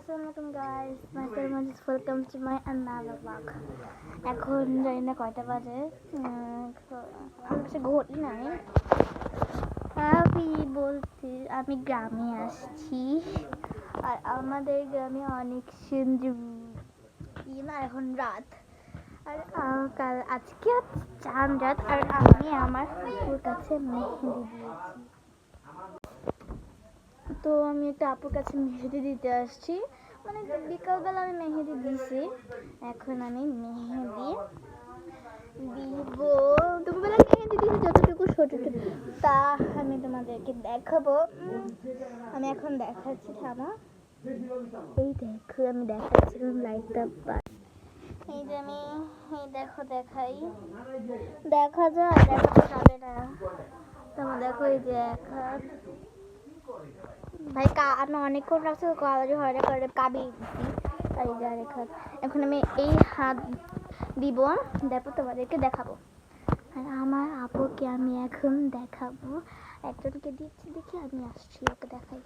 Assalamualaikum guys, myself is welcome to my another vlog. এখন জানি না কয়টা বাজে, আমার কাছে ঘড়ি নাই। আমি বলছি আমি গ্রামে আসছি, আর আমাদের গ্রামে অনেক সুন্দর না এখন রাত, আর কাল আজকে চাঁদ রাত, আর আমি আমার আপুর কাছে মেহেদি দিয়েছি। তো আমি একটা আপুর কাছে মেহেদি দিতে আসছি, মানে বিকালবেলা আমি মেহেদি দিয়েছি, এখন আমি মেহেদি দিব। দুপুরবেলা মেহেদি দিয়েছি যতটুকু ছোটো তা আমি তোমাদেরকে দেখাবো। আমি এখন দেখাচ্ছি, থামা, এই দেখো আমি দেখাচ্ছি লাইটটা। এই যে আমি এই দেখো দেখাই, দেখা যায়, দেখাতে যাবে না তোমার, দেখো এই যে এক হাত ভাই আমি অনেকক্ষণ রাখছি কালারি হয়ে করে কাবি আর এই যে আরেক হাত। এখন আমি এই হাত দিব, দেখো তোমাদেরকে দেখাবো। আর আমার আপুকে আমি এখন দেখাবো, একজনকে দিচ্ছি, দেখি আমি আসছি ওকে দেখাই।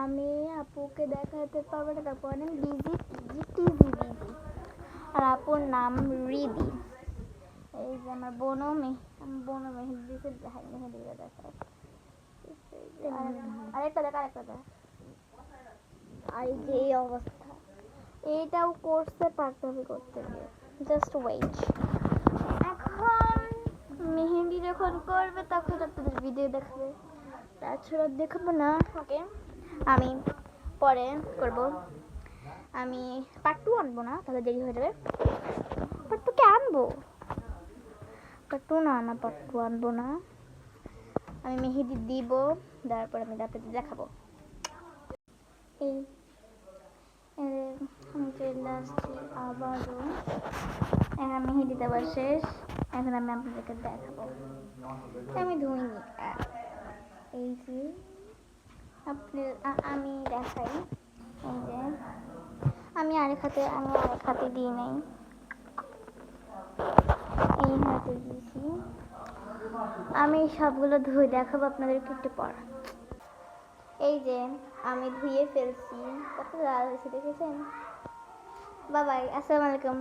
আমি আপুকে দেখাতে পারবো না, তারপর অনেক বিজি বিজি। আর আপুর নাম রিদি। এই যে আমার বোনও মেহেদি দিয়েছে, মেহেদি দেখায়। আরেকটা দেখ, আর যে এই অবস্থা, এইটাও করতে পারতে হবে, করতে গিয়ে জাস্ট ওয়েট। এখন মেহেদি যখন করবে তখন আপনাদের ভিডিও দেখাবে, তাছাড়া দেখাবো না। ওকে, আমি পরে করব, আমি পার্ট 2 আনবো না, তাহলে দেরি হয়ে যাবে। পার্ট 2 কে আনবো, পার্ট 2 না পার্ট 2 আনবো না। আমি মেহেদি দিব, তারপর আমি আপনাদের দেখাবো। এই আমি চলে আসছি আবারও, এখন মেহেদি দেওয়া শেষ, এখন আমি আপনাদেরকে দেখাবো। আমি ধুইনি, এই যে আমি দেখাই। এই যে আমি আরেক হাতে দিই নাই, এই হাতে দিয়েছি। আমি সবগুলো ধুয়ে দেখাবো আপনাদেরকে একটু পর। এই যে আমি ধুয়ে ফেলছি, কত লাল হয়েছে দেখেছেন। বাবাই, আসসালামু আলাইকুম।